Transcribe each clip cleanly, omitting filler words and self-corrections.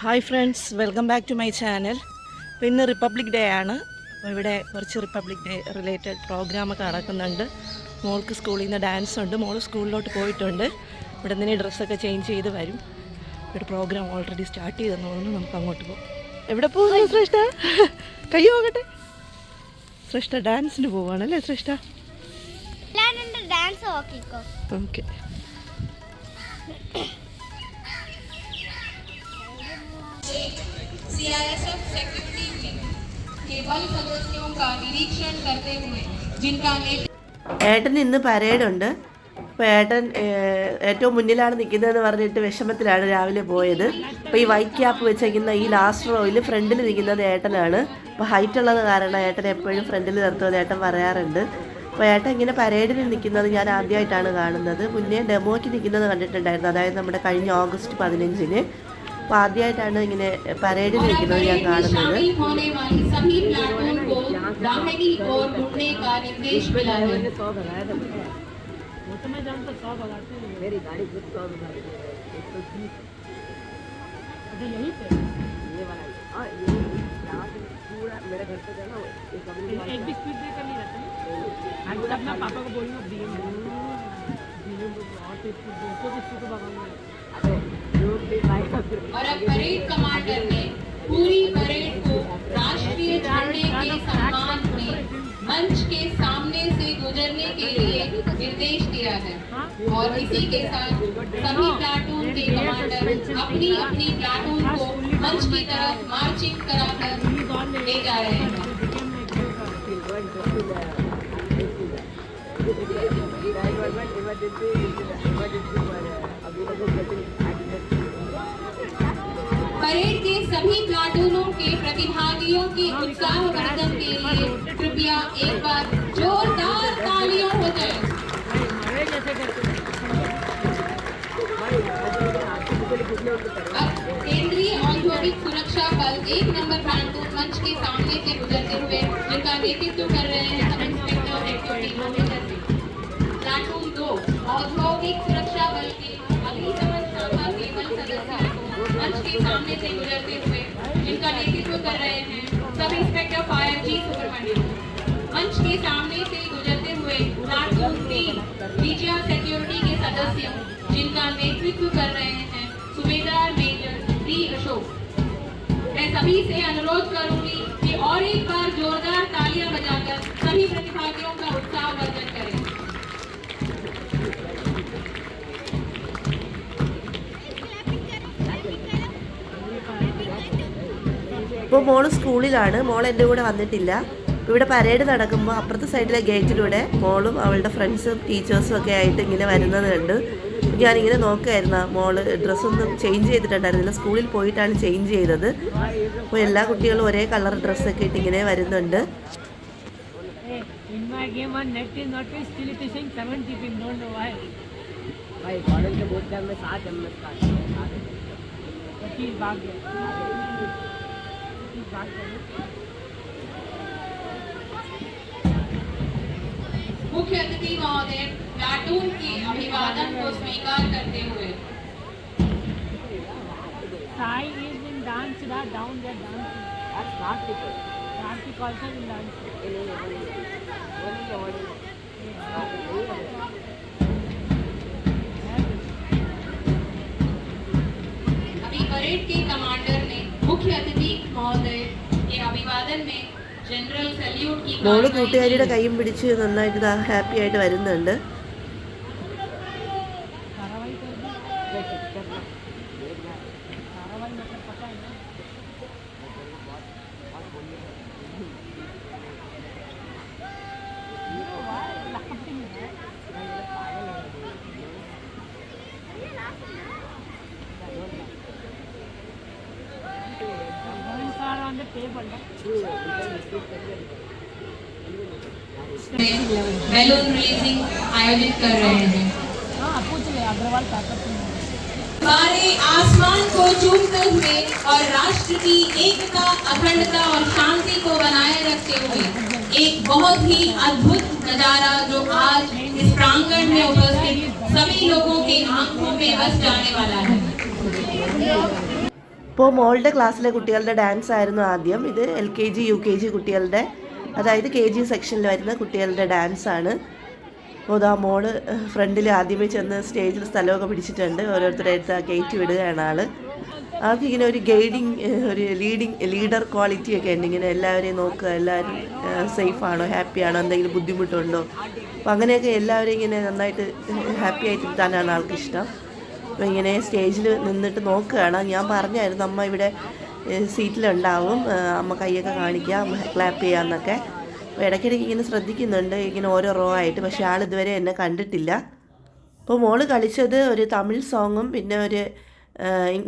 Hi friends, welcome back to my channel. അപ്പോൾ ഇന്ന് republic day ആണ്. അപ്പോൾ ഇവിടെ കുറച്ച് റിപ്പബ്ലിക് ഡേ റിലേറ്റഡ് പ്രോഗ്രാമൊക്കെ നടക്കുന്നുണ്ട്. മോൾക്ക് സ്കൂളിൽ നിന്ന് ഡാൻസ് ഉണ്ട്. മോൾ സ്കൂളിലോട്ട് പോയിട്ടുണ്ട്. ഇവിടെ നിന്ന് ഡ്രസ്സൊക്കെ ചേഞ്ച് ചെയ്ത് വരും. ഇവിടെ പ്രോഗ്രാം ഓൾറെഡി സ്റ്റാർട്ട് ചെയ്തെന്ന് തോന്നുന്നു. നമുക്ക് അങ്ങോട്ട് പോകും. എവിടെ പോകുന്നു ശ്രേഷ്ഠ? കൈ നോക്കട്ടെ. ശ്രേഷ്ഠ ഡാൻസിന് പോവുകയാണല്ലേ ശ്രേഷ്ഠ? ഓക്കെ. सीआईएसएफ सिक्योरिटी विंग के बल सदस्यों का निरीक्षण करते हुए जिनका ഏട്ടൻ ഇന്ന് പരേഡുണ്ട്. അപ്പോൾ ഏട്ടൻ ഏറ്റവും മുന്നിലാണ് നിൽക്കുന്നതെന്ന് പറഞ്ഞിട്ട് വിഷമത്തിലാണ് രാവിലെ പോയത്. അപ്പോൾ ഈ വൈറ്റ് ക്യാപ്പ് വെച്ചേക്കുന്ന ഈ ലാസ്റ്റ് റോയിൽ ഫ്രണ്ടിൽ നിൽക്കുന്നത് ഏട്ടനാണ്. അപ്പോൾ ഹൈറ്റ് ഉള്ളത് കാരണം ഏട്ടൻ എപ്പോഴും ഫ്രണ്ടിൽ നിർത്തുമെന്ന് ഏട്ടൻ പറയാറുണ്ട്. അപ്പോൾ ഏട്ടൻ ഇങ്ങനെ പരേഡിൽ നിൽക്കുന്നത് ഞാൻ ആദ്യമായിട്ടാണ് കാണുന്നത്. മുന്നേ ഡെമോയ്ക്ക് നിൽക്കുന്നത് കണ്ടിട്ടുണ്ടായിരുന്നു, അതായത് നമ്മുടെ കഴിഞ്ഞ ഓഗസ്റ്റ് 15-ന്. അപ്പോൾ ആദ്യമായിട്ടാണ് ഇങ്ങനെ പരേഡിൽ നിൽക്കുന്നത് ഞാൻ കാണുന്നത്. पापा को बोलूंगा और अब परेड कमांडर ने पूरी परेड को राष्ट्रीय झंडे के सम्मान में मंच के सामने से गुजरने के लिए निर्देश दिया है। और इसी के साथ सभी प्लाटून के कमांडर अपनी अपनी प्लाटून को मंच की तरफ मार्चिंग कराकर ले जा रहे हैं। परेड के सभी प्लाटूनों के प्रतिभागियों की उत्साहवर्धन के लिए कृपया एक बार जोरदार तालियां हो जाए। अब केंद्रीय औद्योगिक सुरक्षा बल 1 नंबर प्लाटून मंच के सामने से गुजरते हुए जिनका नेतृत्व कर रहे हैं sub inspector activity manager platoon 2 औद्योगिक सुरक्षा बल के अग्निशमन शाखा के बल सदस्यों को मंच के सामने से गुजरते हुए जिनका नेतृत्व कर रहे हैं सब इंस्पेक्टर फायर जी सुब्रमण्यम। मंच के सामने से गुजरते हुए प्लाटून 3 विजया सिक्योरिटी के सदस्य जिनका नेतृत्व कर रहे हैं सूबेदार मेजर डी अशोक। मैं सभी से अनुरोध करूंगी कि और एक बार जोरदार तालियां बजाकर सभी प्रतिभागियों का उत्साहवर्धन करें। ഇപ്പോൾ മോള് സ്കൂളിലാണ്. മോൾ എൻ്റെ കൂടെ വന്നിട്ടില്ല. ഇവിടെ പരേഡ് നടക്കുമ്പോൾ അപ്പുറത്തെ സൈഡിലെ ഗേറ്റിലൂടെ മോളും അവളുടെ ഫ്രണ്ട്സും ടീച്ചേഴ്സും ഒക്കെ ആയിട്ട് ഇങ്ങനെ വരുന്നത് കണ്ട് ഞാനിങ്ങനെ നോക്കുമായിരുന്നു. മോള് ഡ്രസ്സൊന്നും ചേഞ്ച് ചെയ്തിട്ടുണ്ടായിരുന്നില്ല, സ്കൂളിൽ പോയിട്ടാണ് ചേഞ്ച് ചെയ്തത്. അപ്പോൾ എല്ലാ കുട്ടികളും ഒരേ കളർ ഡ്രസ്സൊക്കെ ഇട്ട് ഇങ്ങനെ വരുന്നുണ്ട്. मुख्य अतिथि महोदय प्लाटून के अभिवादन को स्वीकार करते हुए अभी परेड के कमांडर ने मुख्य अतिथि महोदय के अभिवादन में जनरल सैल्यूट की മോള് കൂട്ടുകാരിയുടെ കൈയും പിടിച്ച് നന്നായിട്ട് ഹാപ്പി ആയിട്ട് വരുന്നുണ്ട്. बैलून रिलीजिंग आयोजित कर रहे हैं। सारे आसमान को चूमते हुए और राष्ट्र की एकता, अखंडता और शांति को बनाए रखते हुए एक बहुत ही अद्भुत नजारा जो आज इस प्रांगण में उपस्थित सभी लोगों के आंखों में बस जाने वाला है। ഇപ്പോൾ മോളുടെ ക്ലാസ്സിലെ കുട്ടികളുടെ ഡാൻസ് ആയിരുന്നു ആദ്യം. ഇത് LKG UKG കുട്ടികളുടെ, അതായത് KG സെക്ഷനിൽ വരുന്ന കുട്ടികളുടെ ഡാൻസാണ്. അപ്പോൾ ഇതാ മോള് ഫ്രണ്ടിൽ ആദ്യമേ ചെന്ന് സ്റ്റേജിൽ സ്ഥലമൊക്കെ പിടിച്ചിട്ടുണ്ട്. ഓരോരുത്തരായിട്ട് കയറ്റി വിടുകയാണ് ആൾ. ആൾക്ക് ഇങ്ങനെ ഒരു ഗൈഡിങ്, ഒരു ലീഡർ ക്വാളിറ്റി ഒക്കെ ഉണ്ട്. ഇങ്ങനെ എല്ലാവരെയും നോക്കുക, എല്ലാവരും സേഫാണോ, ഹാപ്പിയാണോ, എന്തെങ്കിലും ബുദ്ധിമുട്ടുണ്ടോ, അപ്പോൾ അങ്ങനെയൊക്കെ എല്ലാവരെയും ഇങ്ങനെ നന്നായിട്ട് ഹാപ്പി ആയിട്ട് ഇരുത്താനാണ് ആൾക്കിഷ്ടം. അപ്പോൾ ഇങ്ങനെ സ്റ്റേജിൽ നിന്നിട്ട് നോക്കുകയാണ്. ഞാൻ പറഞ്ഞായിരുന്നു അമ്മ ഇവിടെ സീറ്റിലുണ്ടാവും, അമ്മ കൈയൊക്കെ കാണിക്കുക, ക്ലാപ്പ് ചെയ്യാമെന്നൊക്കെ. അപ്പോൾ ഇടയ്ക്കിടയ്ക്ക് ഇങ്ങനെ ശ്രദ്ധിക്കുന്നുണ്ട്, ഇങ്ങനെ ഓരോ റോ ആയിട്ട്. പക്ഷേ ആൾ ഇതുവരെ എന്നെ കണ്ടിട്ടില്ല. അപ്പോൾ മോള് കളിച്ചത് ഒരു തമിഴ് സോങ്ങും പിന്നെ ഒരു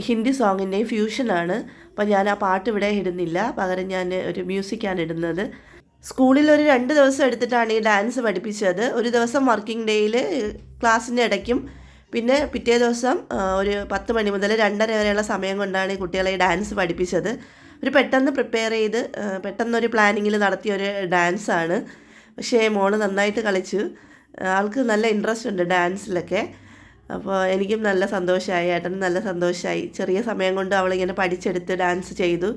ഹിന്ദി സോങ്ങിൻ്റെയും ഫ്യൂഷനാണ്. അപ്പോൾ ഞാൻ ആ പാട്ട് ഇവിടെ ഇടുന്നില്ല, പകരം ഞാൻ ഒരു മ്യൂസിക്കാണ് ഇടുന്നത്. സ്കൂളിൽ ഒരു 2 ദിവസം എടുത്തിട്ടാണ് ഈ ഡാൻസ് പഠിപ്പിച്ചത്. ഒരു ദിവസം വർക്കിംഗ് ഡേയിൽ ക്ലാസ്സിൻ്റെ ഇടയ്ക്കും, പിന്നെ പിറ്റേ ദിവസം ഒരു 10 മണി മുതൽ 2:30 വരെയുള്ള സമയം കൊണ്ടാണ് ഈ കുട്ടികളെ ഈ ഡാൻസ് പഠിപ്പിച്ചത്. ഒരു പെട്ടെന്ന് പ്രിപ്പയർ ചെയ്ത് പെട്ടെന്നൊരു പ്ലാനിങ്ങിൽ നടത്തിയൊരു ഡാൻസാണ്. പക്ഷേ മോള് നന്നായിട്ട് കളിച്ചു. ആൾക്ക് നല്ല ഇൻട്രസ്റ്റ് ഉണ്ട് ഡാൻസിലൊക്കെ. അപ്പോൾ എനിക്കും നല്ല സന്തോഷമായി, ഏട്ടനും നല്ല സന്തോഷമായി. ചെറിയ സമയം കൊണ്ട് അവളിങ്ങനെ പഠിച്ചെടുത്ത് ഡാൻസ് ചെയ്തു.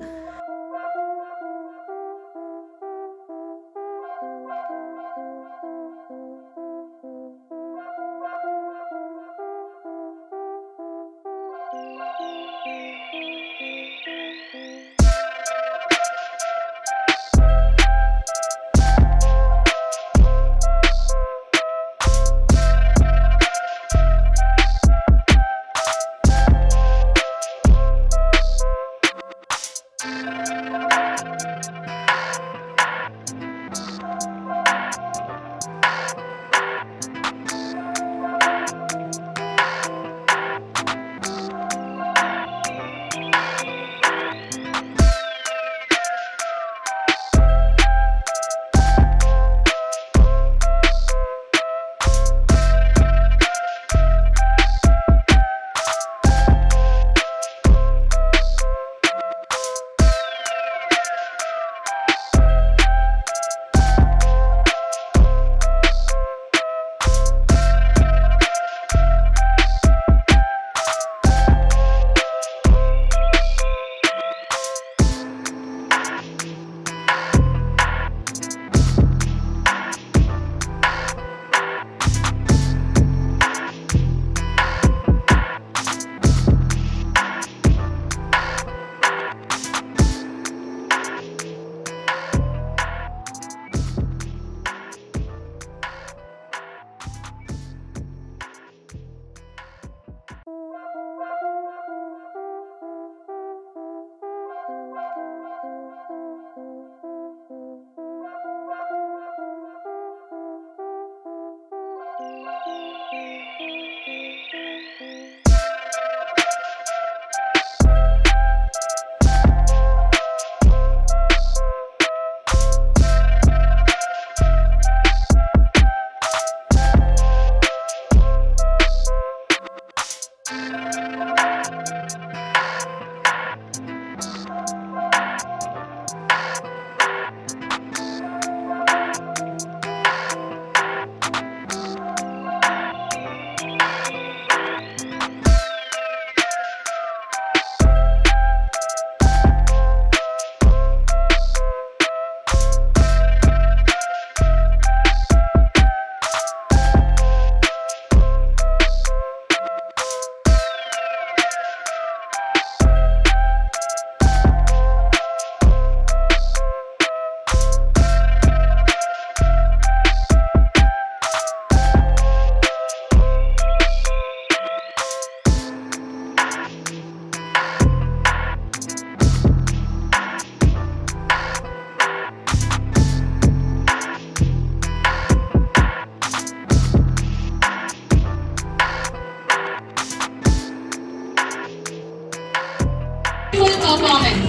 Performance.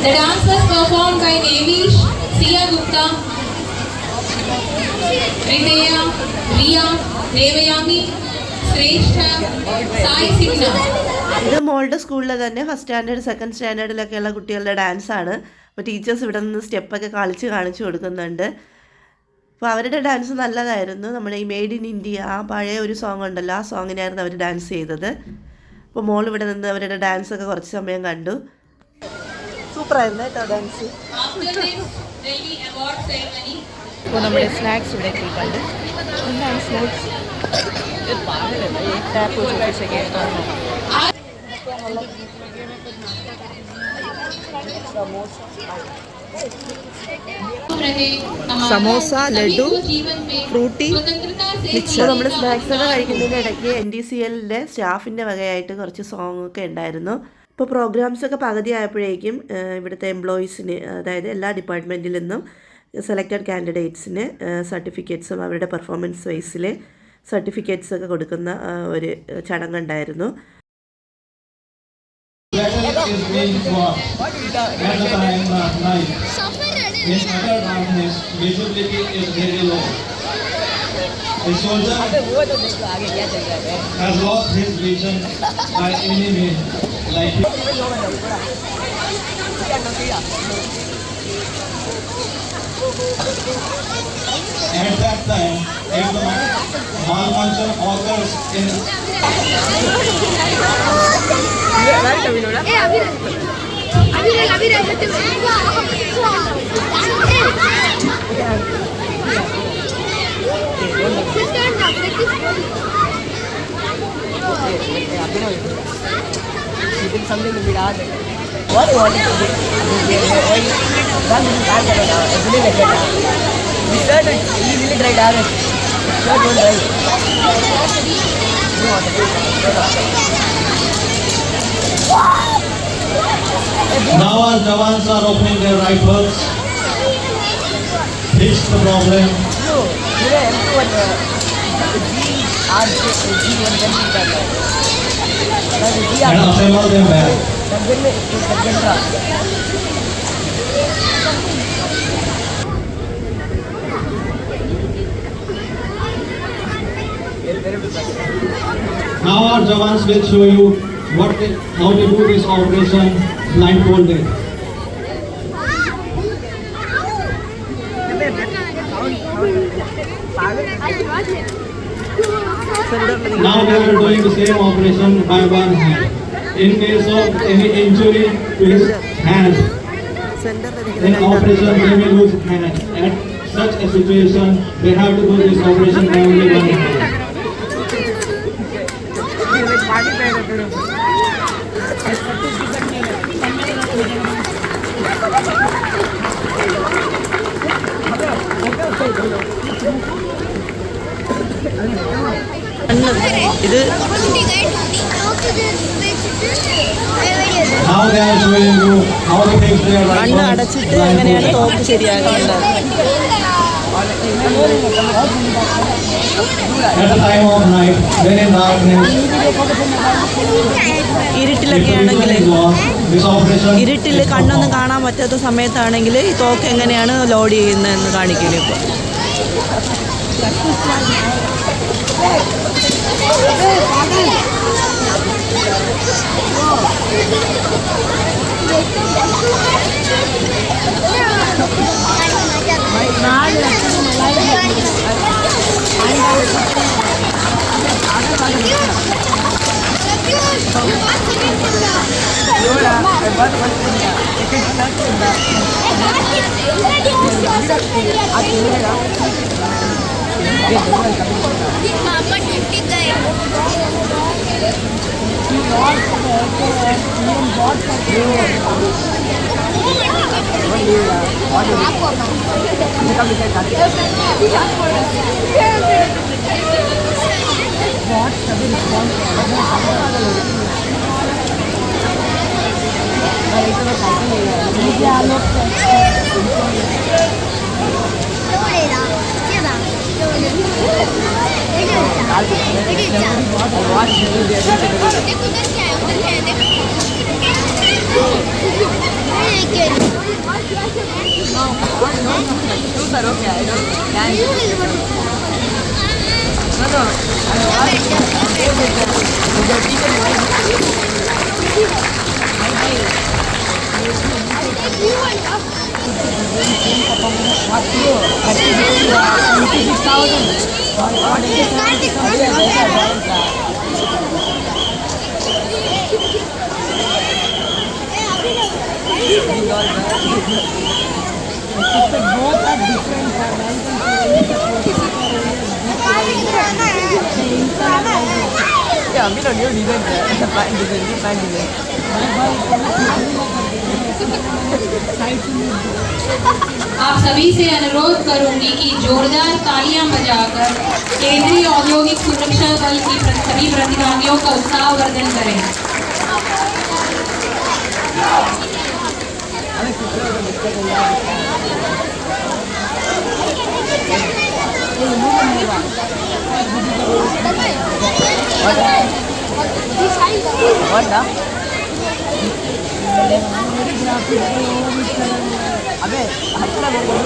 The dance was performed by Nevish, Sia Gupta, Riteya, Riya, Devayami, Shrestha, Sai Signa. ഇത് മോളുടെ സ്കൂളിലെ തന്നെ ഫസ്റ്റ് സ്റ്റാൻഡേർഡ് സെക്കൻഡ് സ്റ്റാൻഡേർഡിലൊക്കെയുള്ള കുട്ടികളുടെ ഡാൻസാണ്. അപ്പോൾ ടീച്ചേഴ്സ് ഇവിടെ നിന്ന് സ്റ്റെപ്പൊക്കെ കാണിച്ചു കൊടുക്കുന്നുണ്ട്. അപ്പോൾ അവരുടെ ഡാൻസ് നല്ലതായിരുന്നു. നമ്മുടെ ഈ മെയ്ഡ് ഇൻ ഇന്ത്യ ആ പഴയ ഒരു സോങ് ഉണ്ടല്ലോ, ആ സോങ്ങിനായിരുന്നു അവർ ഡാൻസ് ചെയ്തത്. അപ്പോൾ മോൾ ഇവിടെ നിന്ന് അവരുടെ ഡാൻസൊക്കെ കുറച്ച് സമയം കണ്ടു. സൂപ്പറായിരുന്നു കേട്ടോ ഡാൻസ്. അപ്പോൾ നമ്മുടെ സ്നാക്സ് ഇവിടെ എത്തിയിട്ടുണ്ട്. എന്താണ് snacks? Samosa, laddu, Frooti, mixer. നമ്മൾ സ്നാക്സ് ഒക്കെ കഴിക്കുന്നതിൻ്റെ ഇടയ്ക്ക് NDCLൻ്റെ സ്റ്റാഫിൻ്റെ വകയായിട്ട് കുറച്ച് സോങ് ഒക്കെ ഉണ്ടായിരുന്നു. ഇപ്പോൾ പ്രോഗ്രാംസ് ഒക്കെ പകുതി ആയപ്പോഴേക്കും ഇവിടുത്തെ എംപ്ലോയീസിന്, അതായത് എല്ലാ ഡിപ്പാർട്ട്മെൻറ്റിൽ നിന്നും സെലക്റ്റഡ് കാൻഡിഡേറ്റ്സിന് സർട്ടിഫിക്കറ്റ്സും അവരുടെ പെർഫോമൻസ് വൈസിൽ സർട്ടിഫിക്കറ്റ്സ് ഒക്കെ കൊടുക്കുന്ന ഒരു ചടങ്ങുണ്ടായിരുന്നു. The soldier has lost his vision by any means, like at that time, if the malfunction occurs in something to be done. What do you want to do? He really tried hard. Shirt won't dry. Now our Jawans are opening their rifles. Fix the problem. No, today everyone And assemble them back. Now our Jawans will show you how to do this operation blindfolded. Now they are doing the same operation by one hand. In case of any injury to his hand, in operation they will lose hand. At such a situation, they have to do this operation by only one hand. ഇത് Now they are showing you how to fix their കണ്ണ് rifles. അടച്ചിട്ട് എങ്ങനെയാണ് തോക്ക് ശരിയാക്കേണ്ടത്. At the time of night, when in darkness, ഇരുട്ടിലൊക്കെ ആണെങ്കിൽ this operation ഇരുട്ടിൽ is കണ്ണൊന്നും performed. കാണാൻ പറ്റാത്ത സമയത്താണെങ്കിൽ ഈ തോക്ക് എങ്ങനെയാണ് ലോഡ് ചെയ്യുന്നതെന്ന് കാണിക്കില്ല ഇപ്പോൾ. अभी न्यू डिजाइन पैंट डिजाइन आप सभी से अनुरोध करूंगी कि जोरदार तालियां बजाकर केंद्रीय औद्योगिक सुरक्षा बल की सभी प्रतिभागियों का उत्साहवर्धन करें। What now? अबे हटना बोलो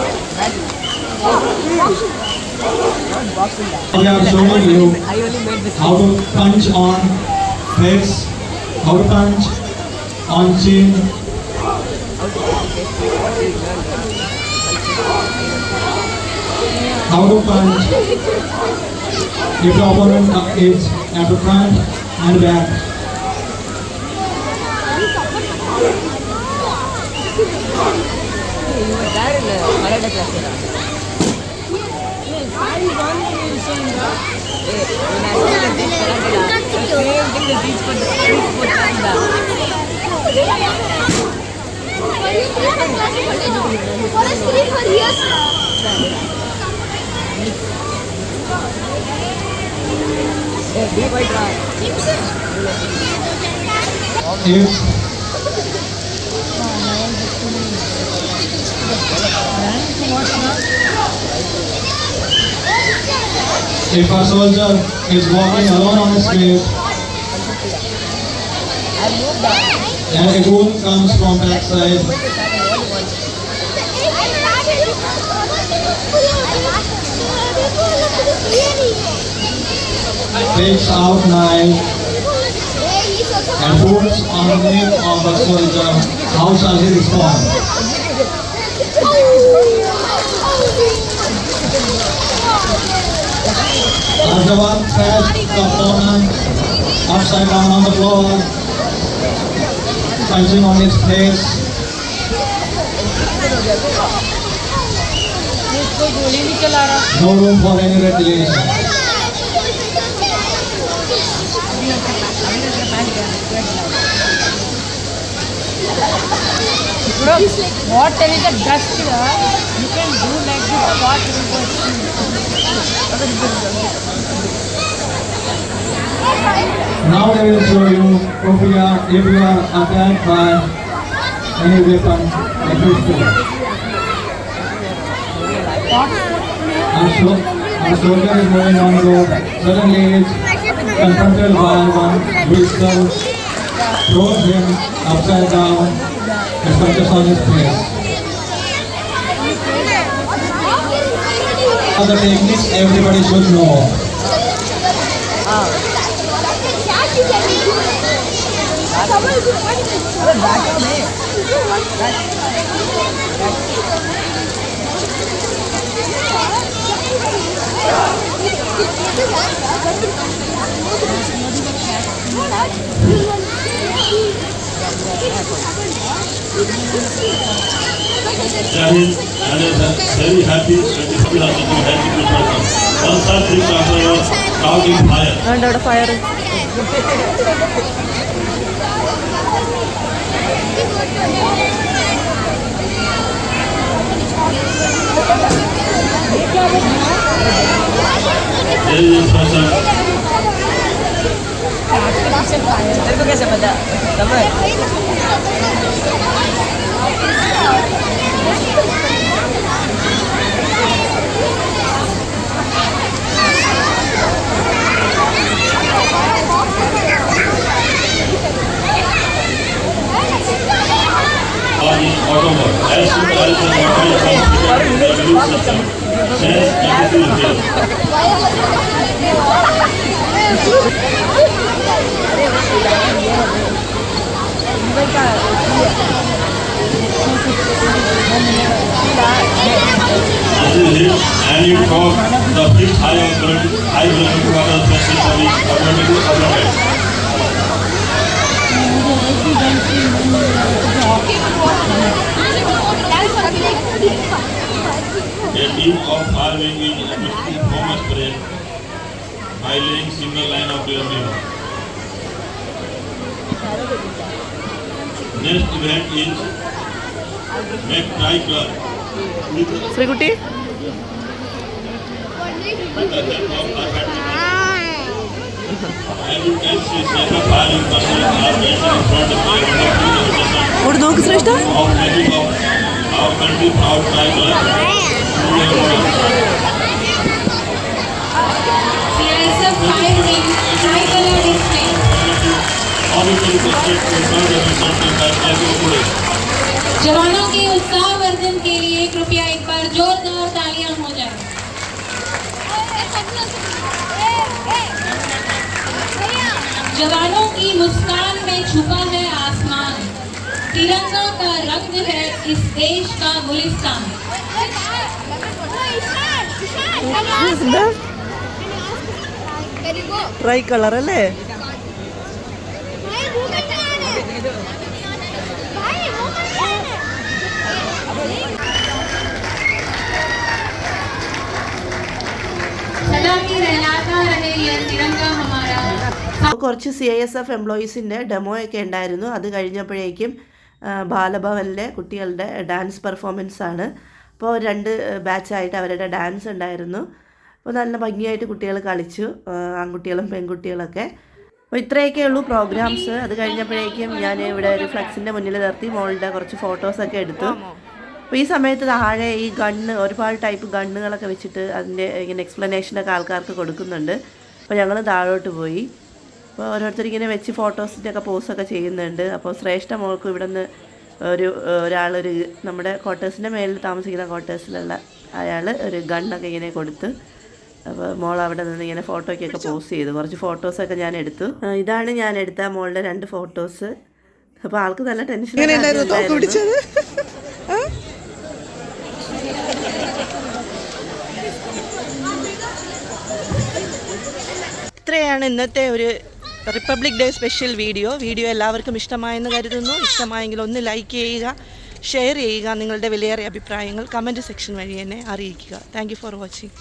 We are showing you I only made this how to punch on face, how to punch on chin, how to punch if the opponent is at the front and back. you were there in Malayalam class If a soldier is walking alone on the street and a goon comes from backside, takes out knife and puts on the neck of the soldier, how shall he respond? As the one crashed the opponent upside down on the floor, punching on his face. No room for any retaliation. Water is a dust here. You can do like this. What will go? Now I will show you if you are attacked by any weapon like pistol. A soldier is moving on the road. Suddenly he is confronted by one pistol, throws him upside down and punches on his face. All the techniques everybody should know. Jahid, and is very happy and is happy to meet person. One side trip after starting fire. അതുകൊണ്ട് അവിടെ fire There is this person. तेरे को कैसे पता समझ On the October, as soon as the water comes with the release system, says everything is here. This is it, and you got the fifth high voltage water special for the automatic overhead. A team of fire wing is administering foam spray by laying single line of their beam. Next event is Make Try Club. Sreekutty With the help of our and you can see several firing persons are dancing in front of the അവിടെ നോക്ക് ശ്രേഷ്ഠ. of making of our country proud Try Club. CISF 5 wing tricolor display. All of them respect to serve the something that I do today. जवानों के उत्साहवर्धन के लिए कृपया एक बार जोरदार तालियां हो जाए। जवानों की मुस्कान में छुपा है आसमान, तिरंगा का रंग है इस देश का गुलिस्तान। ട്രൈ കളർ അല്ലേ? सदा की रहलाता रहे ये तिरंगा हमारा। കുറച്ച് CISF എംപ്ലോയീസിൻ്റെ ഡെമോയൊക്കെ ഉണ്ടായിരുന്നു. അത് കഴിഞ്ഞപ്പോഴേക്കും ബാലഭവനിലെ കുട്ടികളുടെ ഡാൻസ് പെർഫോമൻസ് ആണ്. അപ്പോൾ 2 ബാച്ചായിട്ട് അവരുടെ ഡാൻസ് ഉണ്ടായിരുന്നു. അപ്പോൾ നല്ല ഭംഗിയായിട്ട് കുട്ടികൾ കളിച്ചു, ആൺകുട്ടികളും പെൺകുട്ടികളൊക്കെ. അപ്പോൾ ഇത്രയൊക്കെ ഉള്ളൂ പ്രോഗ്രാംസ്. അത് കഴിഞ്ഞപ്പോഴേക്കും ഞാൻ ഇവിടെ ഒരു ഫ്ലെക്സിൻ്റെ മുന്നിൽ നിർത്തി മോളുടെ കുറച്ച് ഫോട്ടോസൊക്കെ എടുത്തു. അപ്പോൾ ഈ സമയത്ത് താഴെ ഈ ഒരുപാട് ടൈപ്പ് ഗണ്ണുകളൊക്കെ വെച്ചിട്ട് അതിൻ്റെ ഇങ്ങനെ എക്സ്പ്ലനേഷനൊക്കെ ആൾക്കാർക്ക് കൊടുക്കുന്നുണ്ട്. അപ്പോൾ ഞങ്ങൾ താഴോട്ട് പോയി. അപ്പോൾ ഓരോരുത്തരിങ്ങനെ വെച്ച് ഫോട്ടോസിൻ്റെ ഒക്കെ പോസ്റ്റൊക്കെ ചെയ്യുന്നുണ്ട്. അപ്പോൾ ശ്രേഷ്ഠ മോൾക്ക് ഇവിടെ നിന്ന് ഒരാളൊരു നമ്മുടെ ക്വാർട്ടേഴ്സിൻ്റെ മേളിൽ താമസിക്കുന്ന ക്വാർട്ടേഴ്സിലുള്ള അയാൾ ഒരു ഗണ്ണൊക്കെ ഇങ്ങനെ കൊടുത്ത്, അപ്പോൾ മോൾ അവിടെ നിന്ന് ഇങ്ങനെ ഫോട്ടോയ്ക്കൊക്കെ പോസ്റ്റ് ചെയ്തു. കുറച്ച് ഫോട്ടോസൊക്കെ ഞാൻ എടുത്തു. ഇതാണ് ഞാൻ എടുത്ത മോളുടെ 2 ഫോട്ടോസ്. അപ്പോൾ ആൾക്ക് നല്ല ടെൻഷൻ. ഇത്രയാണ് ഇന്നത്തെ ഒരു റിപ്പബ്ലിക് ഡേ സ്പെഷ്യൽ വീഡിയോ എല്ലാവർക്കും ഇഷ്ടമായെന്ന് കരുതുന്നു. ഇഷ്ടമായെങ്കിൽ ഒന്ന് ലൈക്ക് ചെയ്യുക, ഷെയർ ചെയ്യുക. നിങ്ങളുടെ വിലയേറിയ അഭിപ്രായങ്ങൾ കമൻറ്റ് സെക്ഷൻ വഴി എന്നെ അറിയിക്കുക. Thank you for watching.